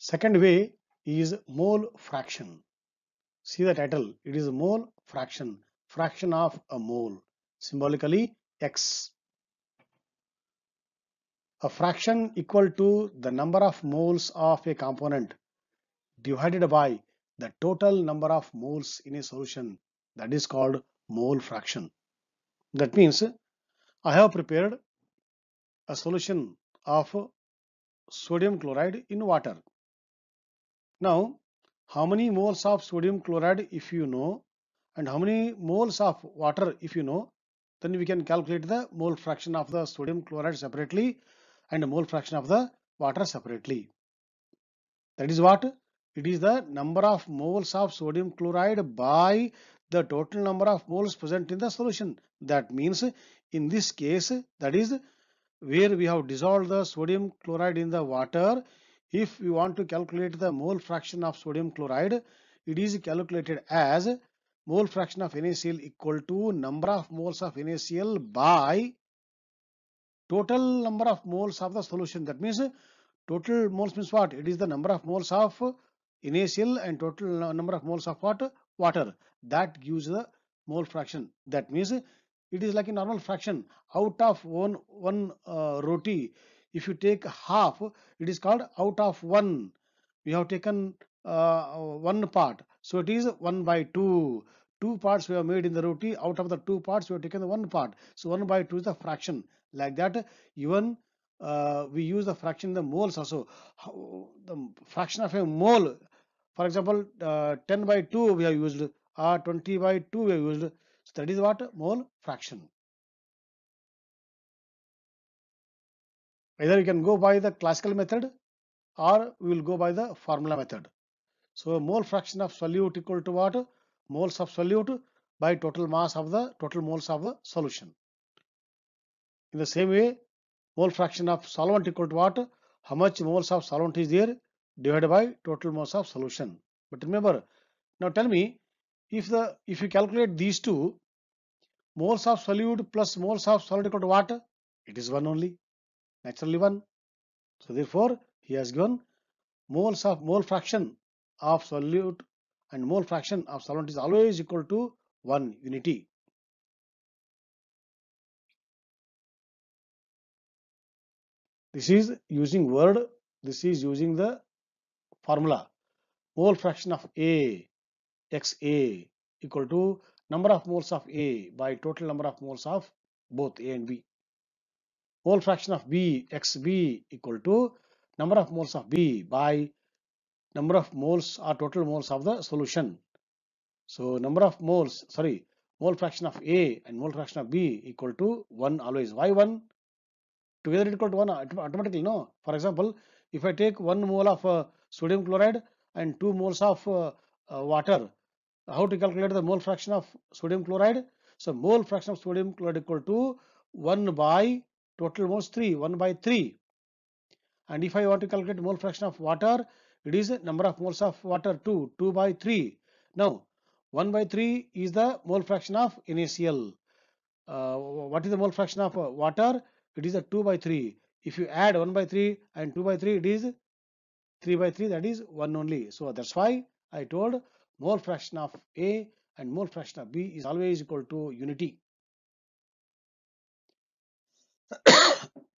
Second way is mole fraction. See the title, it is mole fraction, fraction of a mole, symbolically x. A fraction equal to the number of moles of a component divided by the total number of moles in a solution, that is called mole fraction. That means I have prepared a solution of sodium chloride in water. Now, how many moles of sodium chloride if you know, and how many moles of water if you know, then we can calculate the mole fraction of the sodium chloride separately and the mole fraction of the water separately. That is what? It is the number of moles of sodium chloride by the total number of moles present in the solution. That means in this case, that is where we have dissolved the sodium chloride in the water. If we want to calculate the mole fraction of sodium chloride, it is calculated as mole fraction of NaCl equal to number of moles of NaCl by total number of moles of the solution. That means total moles means what? It is the number of moles of NaCl and total number of moles of what? Water. That gives the mole fraction. That means it is like a normal fraction. Out of one roti, if you take half, it is called out of one. We have taken one part, so it is 1 by 2. Two parts we have made in the roti. Out of the two parts, we have taken the one part. So 1 by 2 is the fraction. Like that, even we use the fraction in the moles also. The fraction of a mole, for example, 10 by 2 we have used, or 20 by 2 we have used. So that is what? Mole fraction. Either you can go by the classical method or we will go by the formula method. So mole fraction of solute equal to what? Moles of solute by total mass of the total moles of the solution. In the same way, mole fraction of solvent equal to what? How much moles of solvent is there divided by total moles of solution. But remember, now tell me, if you calculate these two, moles of solute plus moles of solid equal to what? It is one only, naturally one. So therefore, he has given mole fraction of solute and mole fraction of solvent is always equal to 1 unity. This is using word, this is using the formula. Mole fraction of A, XA equal to number of moles of A by total number of moles of both A and B. Mole fraction of B, XB equal to number of moles of B by number of moles or total moles of the solution. So mole fraction of A and mole fraction of B equal to 1 always. Why 1? Together it equal to 1 automatically, no? For example, if I take 1 mole of sodium chloride and 2 moles of water, how to calculate the mole fraction of sodium chloride? So mole fraction of sodium chloride equal to 1 by total moles 3, 1 by 3. And if I want to calculate mole fraction of water, it is number of moles of water 2 by 3. Now 1 by 3 is the mole fraction of NaCl. What is the mole fraction of water? It is a 2 by 3. If you add 1 by 3 and 2 by 3, it is 3 by 3, that is 1 only. So that's why I told mole fraction of A and mole fraction of B is always equal to unity.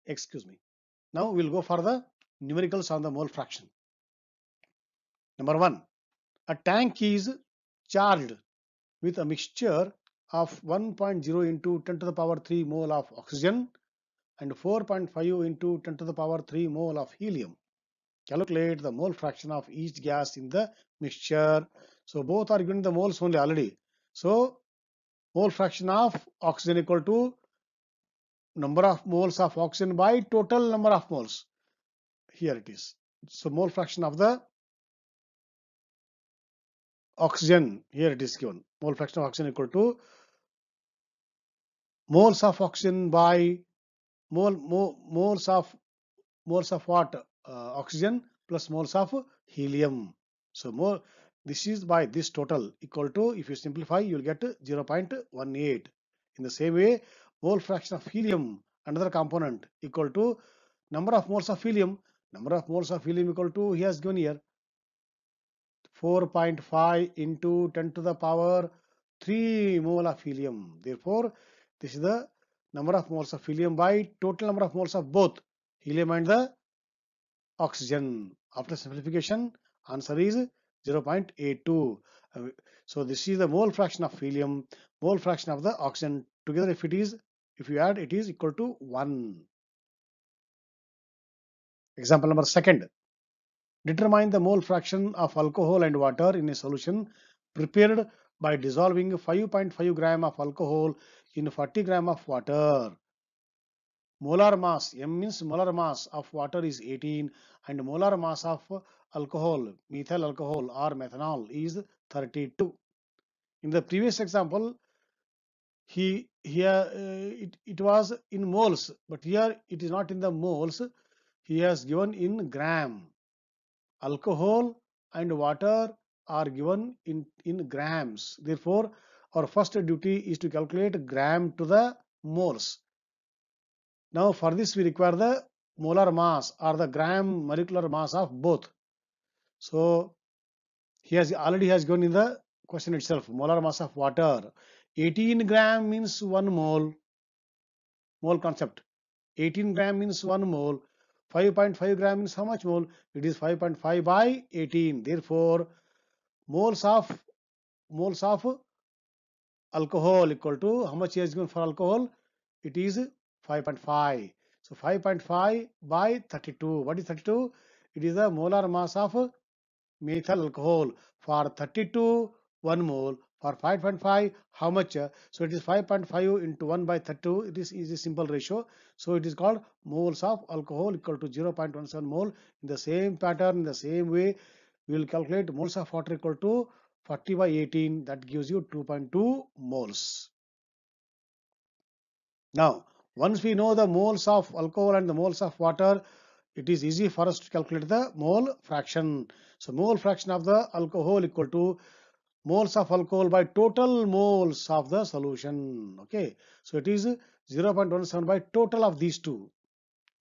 Excuse me. Now we'll go for the numericals on the mole fraction. Number 1, a tank is charged with a mixture of 1.0 into 10 to the power 3 mole of oxygen and 4.5 into 10 to the power 3 mole of helium. Calculate the mole fraction of each gas in the mixture. So both are given the moles only already. So mole fraction of oxygen equal to number of moles of oxygen by total number of moles. Here it is. So mole fraction of the oxygen, here it is given. Mole fraction of oxygen equal to moles of oxygen by moles of what? Oxygen plus moles of helium. So this is by this total equal to, if you simplify, you will get 0.18. In the same way, mole fraction of helium, another component, equal to number of moles of helium. Number of moles of helium equal to, he has given here, 4.5 into 10 to the power 3 mole of helium. Therefore, this is the number of moles of helium by total number of moles of both helium and the oxygen. After simplification, answer is 0.82. Uh, So this is the mole fraction of helium, mole fraction of the oxygen. Together, if you add, it is equal to 1. Example number second. Determine the mole fraction of alcohol and water in a solution prepared by dissolving 5.5 gram of alcohol in 40 gram of water. Molar mass, M means molar mass of water is 18 and molar mass of alcohol, methyl alcohol or methanol is 32. In the previous example, it was in moles, but here it is not in the moles. He has given in gram. Alcohol and water are given in grams. Therefore, our first duty is to calculate gram to the moles. Now, for this we require the molar mass or the gram molecular mass of both. So, he already has given in the question itself molar mass of water. 18 gram means 1 mole. Mole concept. 18 gram means 1 mole. 5.5 gram means how much mole? It is 5.5 by 18. Therefore, moles of alcohol equal to how much he has given for alcohol? It is 5.5. So 5.5 by 32. What is 32? It is the molar mass of methyl alcohol. For 32, 1 mole. For 5.5, how much? So it is 5.5 into 1 by 32. It is a simple ratio. So it is called moles of alcohol equal to 0.17 mole. In the same pattern, in the same way, we will calculate moles of water equal to 40 by 18. That gives you 2.2 moles. Now, once we know the moles of alcohol and the moles of water, it is easy for us to calculate the mole fraction. So mole fraction of the alcohol equal to moles of alcohol by total moles of the solution. Okay, so it is 0.17 by total of these two.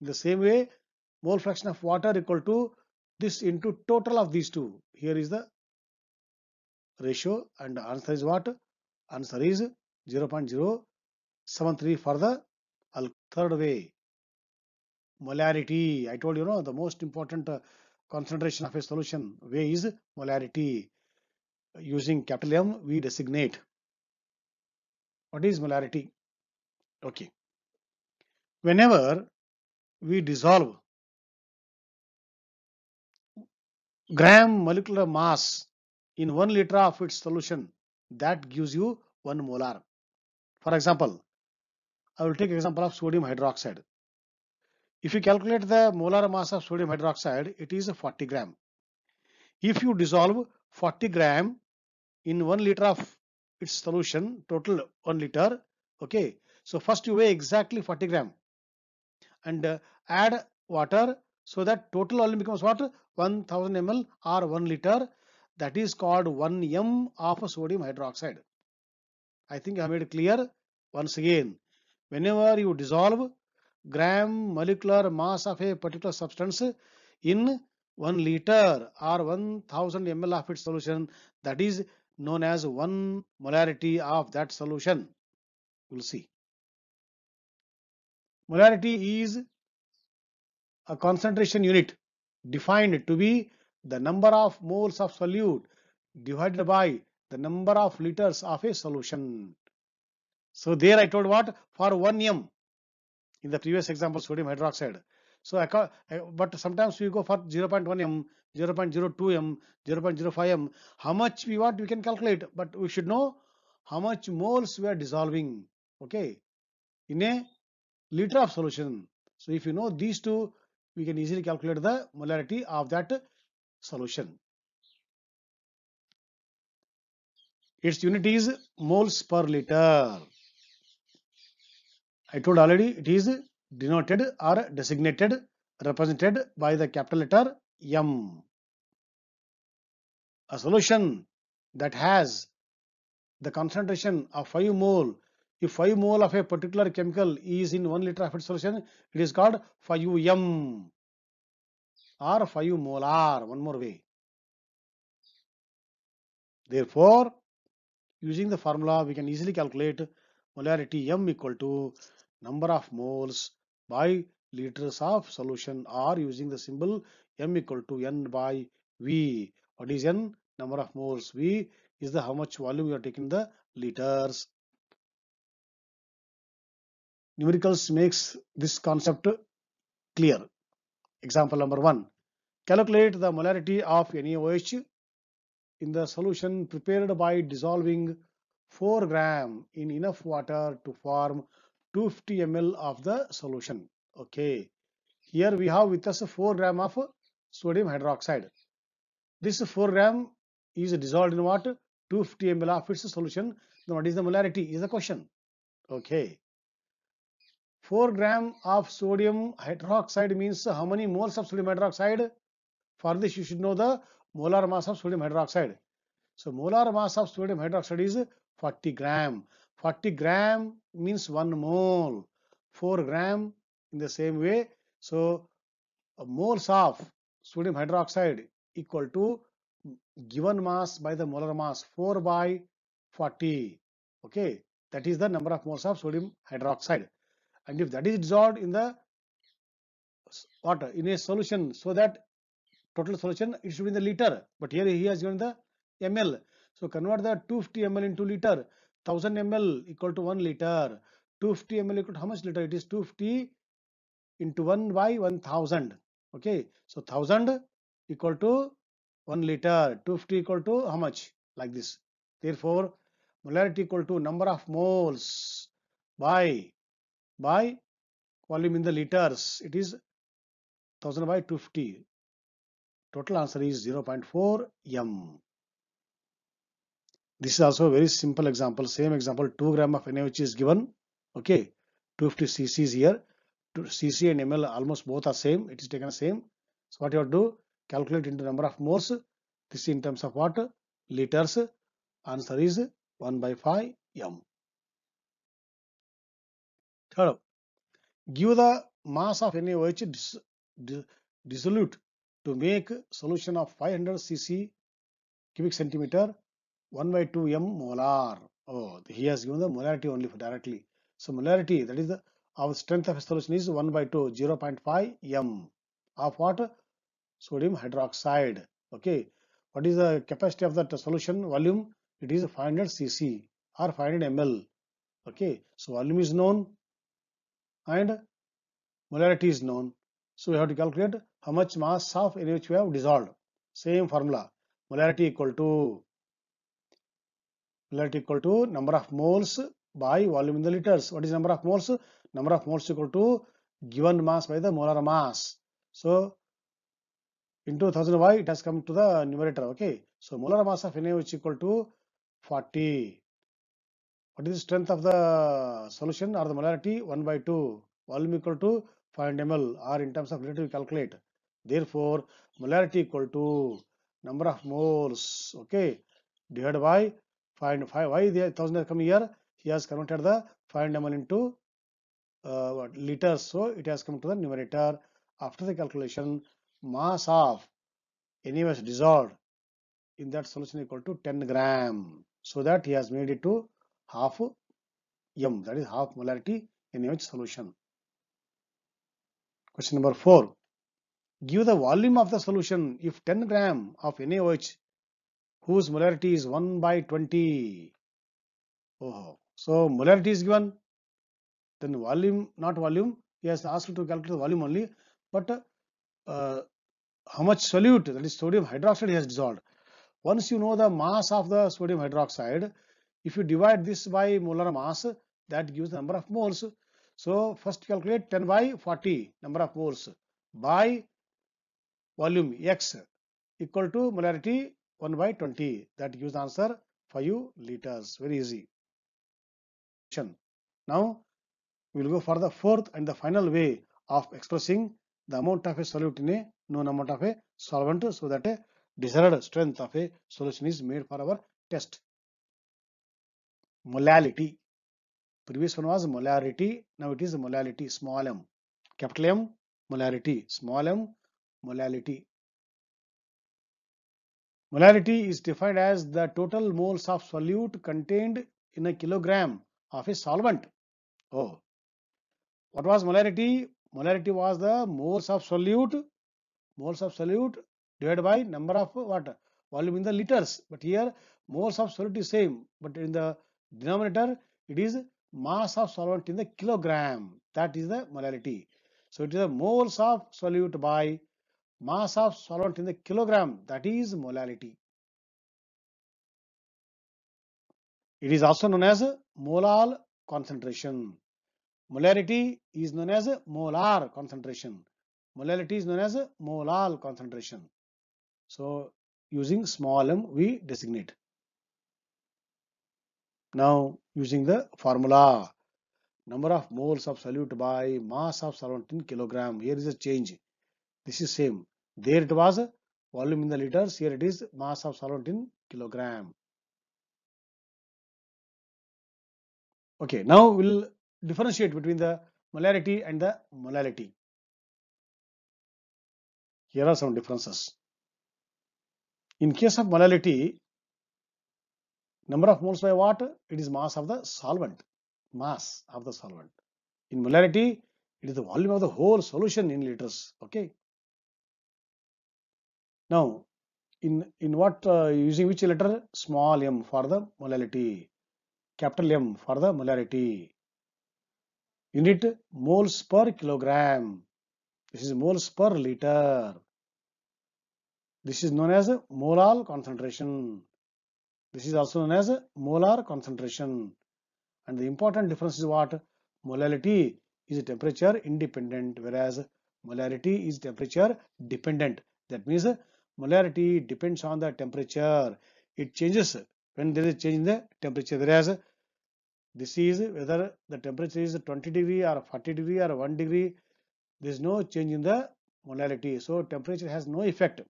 In the same way, mole fraction of water equal to this into total of these two. Here is the ratio and the answer is what? Answer is 0.073 for the third way. Molarity. I told you, the most important concentration of a solution way is molarity. Using capital M, we designate. What is molarity? Okay. Whenever we dissolve gram molecular mass in 1 liter of its solution, that gives you 1 molar. For example, I will take example of sodium hydroxide. If you calculate the molar mass of sodium hydroxide, it is 40 gram. If you dissolve 40 gram in 1 liter of its solution, total 1 liter, okay. So first you weigh exactly 40 gram and add water, so that total volume becomes what? 1000 ml or 1 liter. That is called 1 m of sodium hydroxide. I think I have made it clear. Once again, whenever you dissolve gram molecular mass of a particular substance in 1 liter or 1000 ml of its solution, that is known as 1 molarity of that solution. We'll see. Molarity is a concentration unit defined to be the number of moles of solute divided by the number of liters of a solution. So there I told what? For 1 m in the previous example, sodium hydroxide. So but sometimes we go for 0.1 m, 0.02 m, 0.05 m. How much we want, we can calculate, but we should know how much moles we are dissolving, okay, in a liter of solution. So if you know these two, we can easily calculate the molarity of that solution. Its unit is moles per liter. I told already, it is denoted or designated, represented by the capital letter M. A solution that has the concentration of 5 mole, if 5 mole of a particular chemical is in 1 liter of its solution, it is called 5m. or 5 molar. One more way. Therefore, using the formula, we can easily calculate molarity M equal to number of moles by liters of solution, or using the symbol M equal to N by V. What is N? Number of moles. V is the how much volume you are taking the liters. Numericals makes this concept clear. Example number 1. Calculate the molarity of NaOH in the solution prepared by dissolving 4 gram in enough water to form 250 ml of the solution. Okay, here we have with us 4 gram of sodium hydroxide. This 4 gram is dissolved in what? 250 ml of its solution. Now what is the molarity is the question. Okay, 4 gram of sodium hydroxide means how many moles of sodium hydroxide? For this you should know the molar mass of sodium hydroxide. So molar mass of sodium hydroxide is 40 gram. 40 gram means 1 mole. 4 gram in the same way. So moles of sodium hydroxide equal to given mass by the molar mass 4 by 40. Okay, that is the number of moles of sodium hydroxide. And if that is dissolved in the water in a solution, so that total solution it should be in the liter, but here he has given the ml. So convert the 250 ml into liter. 1000 ml equal to 1 liter. 250 ml equal to how much liter? It is 250 into 1 by 1000. Okay, so 1000 equal to 1 liter. 250 equal to how much? Like this. Therefore, molarity equal to number of moles by volume in the liters. It is 1000 by 250. Total answer is 0.4 m. This is also a very simple example. Same example, 2 gram of NaOH is given. Okay, 250 cc's here. Cc and ml almost both are same. It is taken same. So what you have to do? Calculate into number of moles. This is in terms of what? Liters. Answer is 1 by 5 m. Third, give the mass of NaOH dissolute to make solution of 500 cc cubic centimeter 1 by 2 m molar. Oh, he has given the molarity only for directly. So molarity, that is the our strength of a solution is 1 by 2, 0.5 m of what? Sodium hydroxide. Okay, what is the capacity of that solution volume? It is 500 cc or 500 ml. Okay, so volume is known and molarity is known. So we have to calculate how much mass of NaOH we have dissolved. Same formula, molarity equal to number of moles by volume in the liters. What is number of moles? Number of moles equal to given mass by the molar mass. So into 1000 y it has come to the numerator. Okay, so molar mass of NaOH equal to 40. What is the strength of the solution or the molarity? 1 by 2. Volume equal to 500 ml, or in terms of liter we calculate. Therefore, molarity equal to number of moles, okay, divided by 5. Why the 1000 has come here? He has converted the 500 ml into liters, so it has come to the numerator. After the calculation, mass of NaOH dissolved in that solution equal to 10 gram. So that he has made it to half m, that is half molarity in NaOH solution. Question number 4. Give the volume of the solution if 10 gram of NaOH whose molarity is 1 by 20. Oh, so molarity is given, then volume, not volume. He has asked to calculate the volume only, but how much solute, that is sodium hydroxide, he has dissolved. Once you know the mass of the sodium hydroxide, if you divide this by molar mass, that gives the number of moles. So first calculate 10 by 40 number of moles by volume X equal to molarity 1 by 20. That gives the answer 5 liters. Very easy. Now we will go for the fourth and the final way of expressing the amount of a solute in a known amount of a solvent, so that a desired strength of a solution is made for our test. Molality. Previous one was molarity. Now it is molality. Small m. Capital M, molarity. Small m, molality. Molality is defined as the total moles of solute contained in a kilogram of a solvent. Oh, what was molarity? Molarity was the moles of solute divided by number of what? Volume in the liters. But here moles of solute is same, but in the denominator it is mass of solvent in the kilogram. That is the molarity. So it is the moles of solute by mass of solvent in the kilogram. That is molality. It is also known as molar concentration. Molarity is known as molar concentration. Molality is known as molar concentration. So using small m we designate. Now using the formula, number of moles of solute by mass of solvent in kilogram. Here is a change. This is same. There it was volume in the liters. Here it is mass of solvent in kilogram. Okay, now we'll differentiate between the molarity and the molality. Here are some differences. In case of molality, number of moles by what? It is mass of the solvent. Mass of the solvent. In molarity, it is the volume of the whole solution in liters. Okay. Now, in what using which letter? Small m for the molality, capital M for the molarity. Unit moles per kilogram. This is moles per liter. This is known as molar concentration. This is also known as molar concentration. And the important difference is what? Molality is temperature independent, whereas molarity is temperature dependent. That means molarity depends on the temperature. It changes when there is a change in the temperature, whereas this is whether the temperature is 20 degree or 40 degree or 1 degree, there is no change in the molality. So temperature has no effect.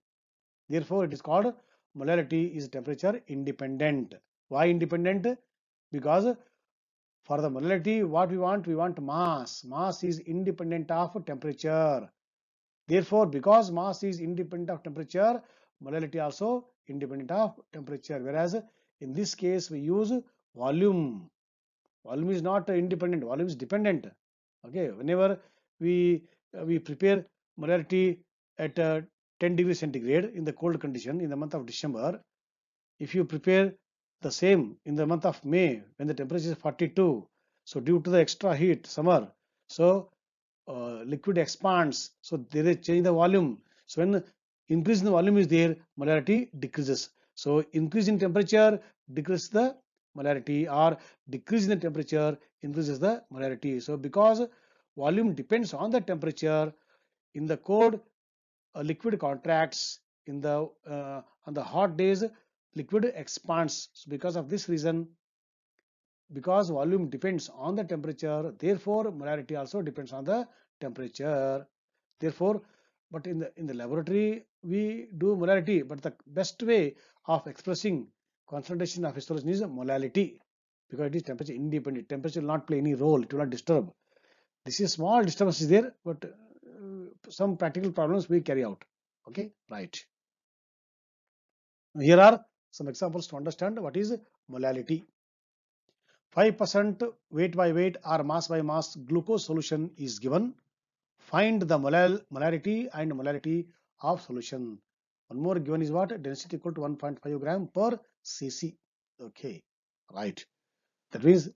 Therefore, it is called molality is temperature independent. Why independent? Because for the molality, what we want mass. Mass is independent of temperature. Therefore, because mass is independent of temperature, molality also independent of temperature. Whereas in this case, we use volume. Volume is not independent. Volume is dependent. Okay. Whenever we prepare molality at 10 degrees centigrade in the cold condition in the month of December, if you prepare the same in the month of May when the temperature is 42, so due to the extra heat summer, so liquid expands, so there is change in the volume. So when increase in the volume is there, molarity decreases. So increase in temperature decreases the molarity, or decrease in the temperature increases the molarity. So because volume depends on the temperature, in the cold liquid contracts, in the on the hot days liquid expands. So because of this reason, because volume depends on the temperature, therefore molarity also depends on the temperature. Therefore, but in the laboratory we do molarity, but the best way of expressing concentration of a solution is molality, because it is temperature independent. Temperature will not play any role, it will not disturb. This is small disturbance is there, but some practical problems we carry out. Okay, right. Here are some examples to understand what is molality. 5% weight by weight or mass by mass glucose solution is given. Find the molarity and molality of solution. One more given is what? Density equal to 1.5 gram per cc. Okay, right. That means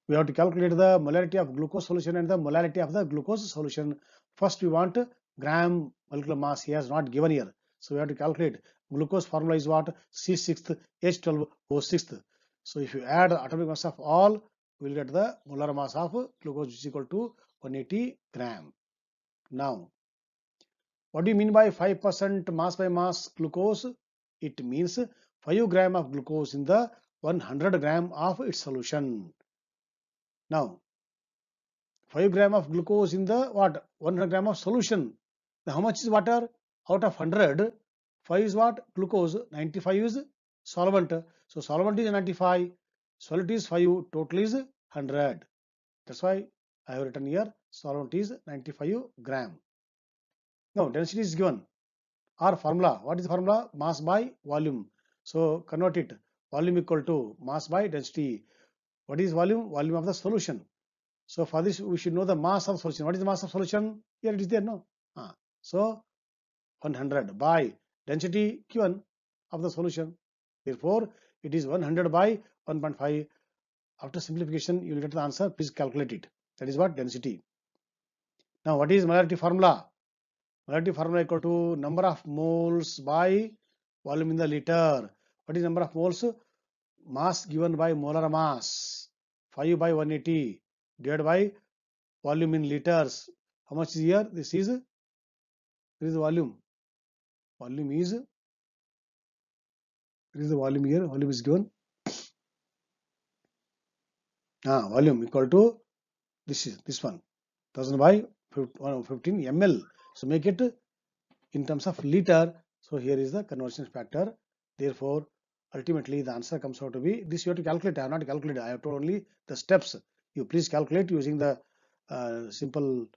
we have to calculate the molarity of glucose solution and the molality of the glucose solution. First, we want gram molecular mass. He has not given here. So we have to calculate. Glucose formula is what? C6th H12O6th. So if you add the atomic mass of all, we will get the molar mass of glucose, which is equal to 180 gram. Now, what do you mean by 5% mass by mass glucose? It means 5 gram of glucose in the 100 gram of its solution. Now, 5 gram of glucose in the what? 100 gram of solution. Now, how much is water? Out of 100, 5 is what? Glucose. 95 is solvent. So, solvent is 95, solid is 5, total is 100. That's why I have written here solvent is 95 gram. No, density is given. Or formula. What is the formula? Mass by volume. So convert it. Volume equal to mass by density. What is volume? Volume of the solution. So for this, we should know the mass of solution. What is the mass of solution? Here it is there, no? So 100 by density given of the solution. Therefore, it is 100 by 1.5. After simplification, you will get the answer. Please calculate it. That is what density. Now, what is molarity formula? Molarity formula equal to number of moles by volume in the liter. What is number of moles? Mass given by molar mass. 5 by 180 divided by volume in liters. How much is here? This is the volume. Volume is the volume here. Volume is given. Volume equal to this one. 1000 by 15 ml. So make it in terms of liter. So here is the conversion factor. Therefore, ultimately the answer comes out to be this. You have to calculate. I have not calculated. I have told only the steps. You please calculate using the simple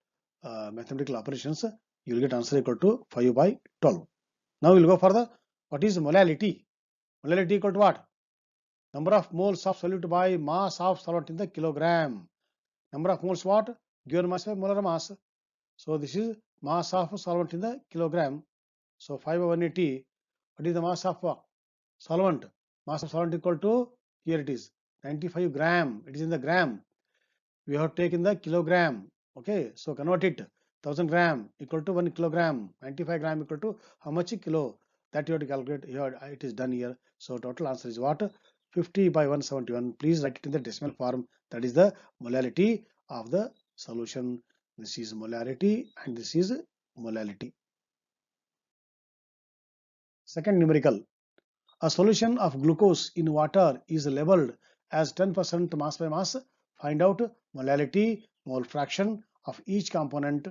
mathematical operations. You will get answer equal to 5 by 12. Now we will go for the what is molality. Molality equal to what? Number of moles of solute by mass of solvent in the kilogram. Number of moles what? Given mass by molar mass. So this is mass of solvent in the kilogram. So 5 by 180. What is the mass of solvent? Mass of solvent equal to, here it is 95 gram. It is in the gram. We have taken the kilogram. Okay, so convert it. 1000 gram equal to 1 kilogram. 95 gram equal to how much kilo? That you have to calculate. Here it is done here. So total answer is what? 50 by 171. Please write it in the decimal form. That is the molality of the solution. This is molarity and this is molality. Second numerical. A solution of glucose in water is labeled as 10% mass by mass. Find out molality, mole fraction of each component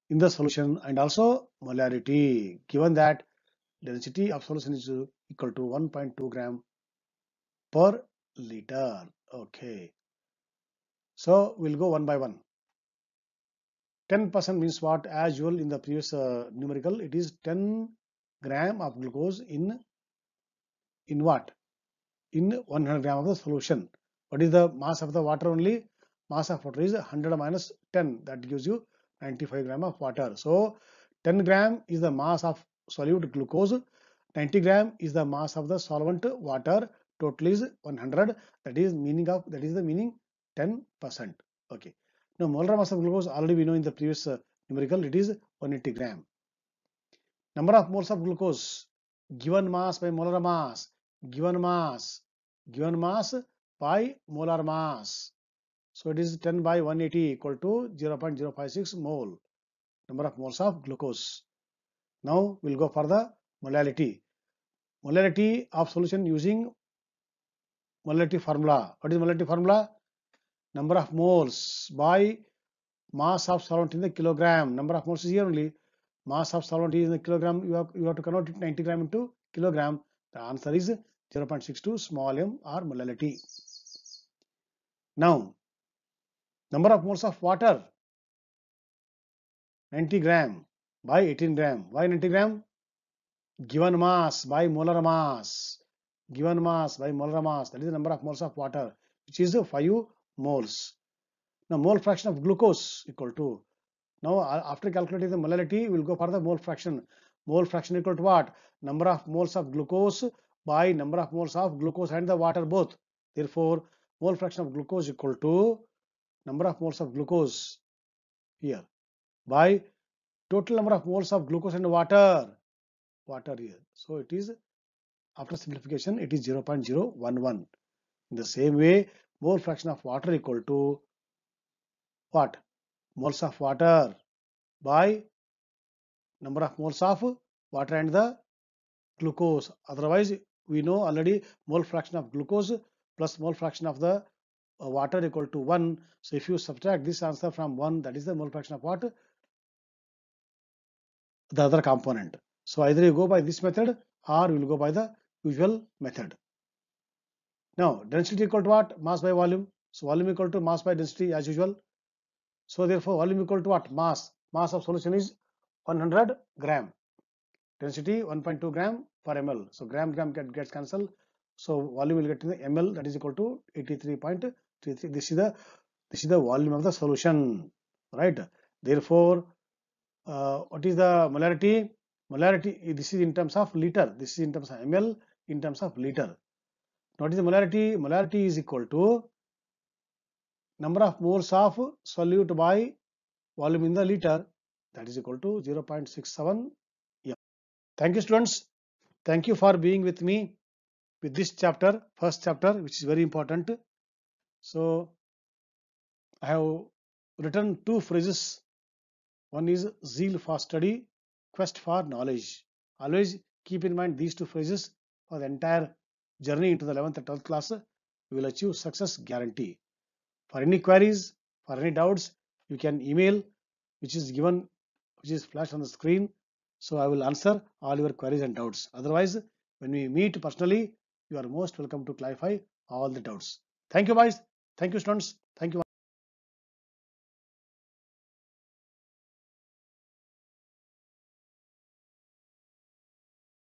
in the solution and also molarity. Given that density of solution is equal to 1.2 gram per liter. Okay. So we'll go one by one. 10% means what? As usual in the previous numerical, it is 10 gram of glucose in what? In 100 gram of the solution. What is the mass of the water only? Mass of water is 100 minus 10. That gives you 95 gram of water. So 10 gram is the mass of solute glucose. 90 gram is the mass of the solvent water. Total is 100. That is the meaning 10%. Okay. Now molar mass of glucose already we know in the previous numerical, it is 180 gram. Number of moles of glucose given mass by molar mass. Given mass by molar mass. So it is 10 by 180 equal to 0.056 mole. Number of moles of glucose. Now we'll go for the molality. Molality of solution using molality formula. What is molality formula? Number of moles by mass of solvent in the kilogram. Number of moles is here only. Mass of solvent is in the kilogram. You have to convert it 90 gram into kilogram. The answer is 0.62 small m or molality. Now, number of moles of water 90 gram by 18 gram. Why 90 gram? Given mass by molar mass. Given mass by molar mass. That is the number of moles of water, which is 5 moles. Now, mole fraction of glucose equal to. Now, after calculating the molality, we will go for the mole fraction. Mole fraction equal to what? Number of moles of glucose by number of moles of glucose and the water both. Therefore, mole fraction of glucose equal to number of moles of glucose here by total number of moles of glucose and water here. So it is, after simplification, it is 0.011. In the same way, mole fraction of water equal to what? Moles of water by number of moles of water and the glucose. Otherwise, we know already mole fraction of glucose plus mole fraction of the water equal to 1. So if you subtract this answer from 1, that is the mole fraction of what? The other component. So either you go by this method or you will go by the usual method. Now density equal to what? Mass by volume. So volume equal to mass by density as usual. So therefore volume equal to what? Mass. Mass of solution is 100 gram. Density 1.2 gram per ml. So gram gets cancelled. So volume will get in the ml, that is equal to 83.33. This is the volume of the solution, right? Therefore, what is the molarity? Molarity, this is in terms of liter. This is in terms of ml, in terms of liter. What is the molarity? Molarity is equal to number of moles of solute by volume in the liter, that is equal to 0.67 m. Thank you, students. Thank you for being with me with this chapter, first chapter, which is very important. So I have written two phrases. One is zeal for study, quest for knowledge. Always keep in mind these two phrases for the entire journey into the 11th and 12th class. You will achieve success guarantee. For any queries, for any doubts, you can email, which is given, which is flashed on the screen. So I will answer all your queries and doubts. Otherwise, when we meet personally, you are most welcome to clarify all the doubts. Thank you, boys. Thank you, students. Thank you.